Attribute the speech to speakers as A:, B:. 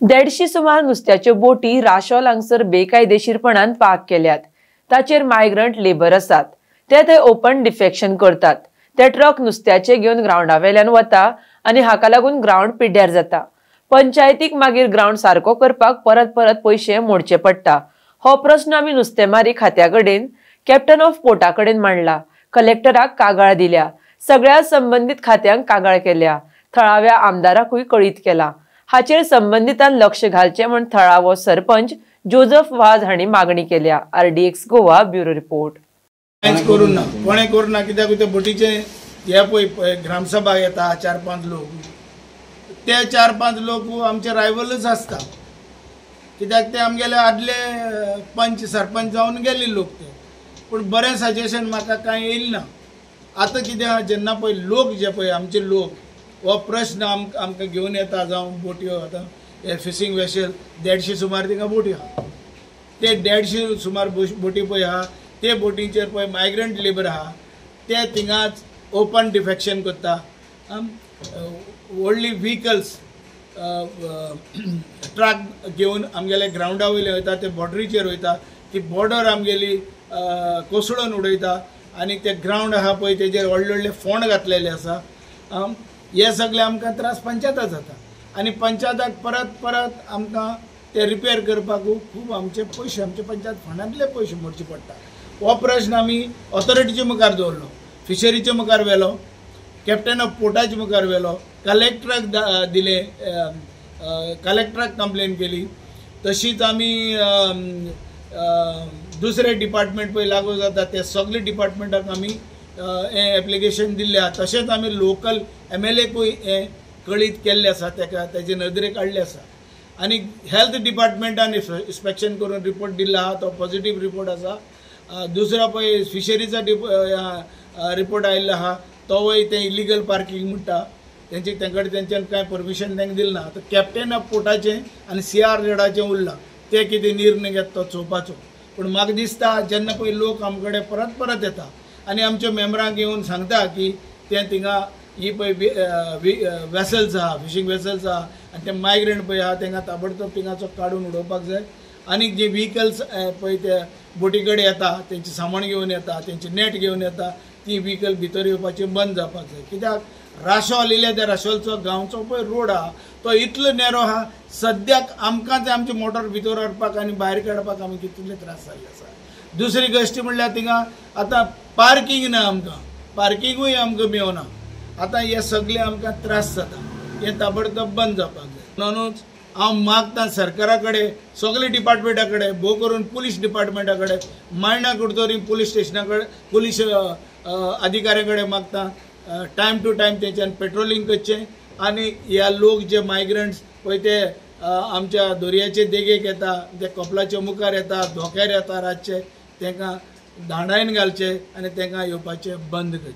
A: 150 सुमार नुस्त्याच्यो बोटी राशोल हांगसर बेकायदेशीरपणान पार्क केल्यात। ताचेर मायग्रंट लेबर आसात। ते थंय ओपन डिफेक्शन करतात। ते ट्रक नुस्त्याचे घेवन ग्राउंडावेल्यान वता आनी हाका लागून ग्राउंड पिड्ड्यार जाता। पंचायतीक मागीर ग्राउंड सारको करपाक परत परत पैसे मोडचे पडटा। हो प्रश्न आमी नुस्तेमारी खात्याकडेन कॅप्टन ऑफ पोर्टाकडेन मांडला। कलेक्टराक कागाळ दिल्या। सगळ्या संबंधित खात्यांक कागाळ केल्या। थळाव्या आमदाराकूय कळीत केला। हाचेर संबंधितान लक्ष घालचे म्हण थळावो सरपंच जोझफ वाझ हांणी मागणी केल्या। RDX Goa bureau report.
B: कोणे करूना कित्याक ते बोटीचे हे पळय ग्रामसभा येता 4-5 लोक, ते 4-5 लोक आमचे रायवलच आसता। कित्याक ते आमगेले आदले पंच सरपंच जावन गेले लोक ते, पूण बरें सजेशन म्हाका कांय येयलें ना। आतां कितें जेन्ना पळय लोक जे पळय आमचे लोक हो प्रश्न आमकां घेवन येता, जावं बोटयो आतां हे फिशींग वेसल 150 सुमार थिंगा बोटी आहा। ते 150 सुमार बोटी पळय आहा, ते बोटींचेर पळय मायग्रंट लेबर आहा, ते थिंगाच ओपन डिफेक्शन करता। व्हडली व्हिकल्स ट्रक घेवन आमगेले ग्राउंडा वयले वयता, ते बॉर्डरीचेर वयता, ती बॉर्डर आमगेली कोसळून उडयता आनी ते ग्राउंड आहा पळय तेजेर व्हडले व्हडले फोंड घातलेले आसा। हे सगळे आमकां त्रास पंचायतात जाता आनी पंचायताक परत परत आमकां ते रिपेर करपाक खूब आमचे पयशे आमचे पंचायत फंडांतले पयशे मोडचे पडटा। हो प्रश्न आमी ऑथॉरिटीचे मुखार दवरलो, फिशरीचे मुखार व्हेलो, कॅप्टन ऑफ पोर्टाचे मुखार व्हेलो, कलेक्टराक दिले, कलेक्टराक कंप्लेन केली। तशीच आमी दुसरे डिपार्टमेंट पळय लागू जाता ते सगळे डिपार्टमेंटाक आमी एप्लिकेशन दिल्ल्या। तशेंच आमी लोकल MLAकूय हें कळीत केल्लें आसा, ताका तेजे नदरेक हाडलें आसा आनी हेल्थ डिपार्टमेंटान इन्स्पेक्शन करून रिपोर्ट दिल्लो आहा, तो पॉझिटिव्ह रिपोर्ट आसा। दुसरो पळय फिशरीचो रिपोर्ट आयिल्लो आहा, तोवय ते इलिगल पार्किंग म्हणटा, तेंच्यानी कांय परमिशन तांकां दिलें ना। आतां कॅप्टन ऑफ पोर्टाचें आनी CRZडाचें उरलां, ते कितें निर्णय घेता तो चोवपाचो। पूण म्हाका दिसता जेन्ना पळय लोक आमचे कडेन परत परत येता आनी आमच्या मेंबरांक येवन सांगता की ते थिंगा ही पळय वेसल्स आहा, फिशींग वेसल्स आहा आनी ते मायग्रंट पळय आहा तांकां ताबडतोब थिंगाचो काडून उडोवपाक जाय। आनी जे व्हिकल्स पळय ते बोटी कडेन येता, तेंचें सामान घेवन येता, तेंचे नेट घेवन येता, ती व्हिकल भितर येवपाचें बंद जावपाक जाय। कित्याक राशोल इल्ल्या त्या राशोलचो गांवचो पळय रोड आहा तो इतलो नॅरो आहा, सद्याक आमकां ते आमचे मोटर भितर व्हरपाक आनी भायर काडपाक आमी कितले त्रास जाल्ले आसा। दुसरी गोश्ट म्हणल्यार थिंगा आतां पार्किंग ना, आमकां पार्किंगूय आमकां मेळना। आतां हे सगळे आमकां त्रास जाता, हे ताबडतोब बंद जावपाक जाय। म्हणूनच हांव मागतां सरकारा कडेन, सगळे डिपार्टमेंटा कडेन, भोव करून पुलीस डिपार्टमेंटा कडेन, मायणा कुडतोरी पुलीस स्टेशना कडेन, पुलीस अधिकाऱ्या कडेन मागतां टायम टू टायम तेंच्यान पेट्रोलिंग करचें आनी ह्या लोक जे मायग्रंट्स पळय ते आमच्या दर्याचे देगेक येता, ते कपलाच्या मुखार येता, धोक्यार येता रातचे, तांकां धांडायन घालचे आनी तांकां येवपाचें बंद करचें।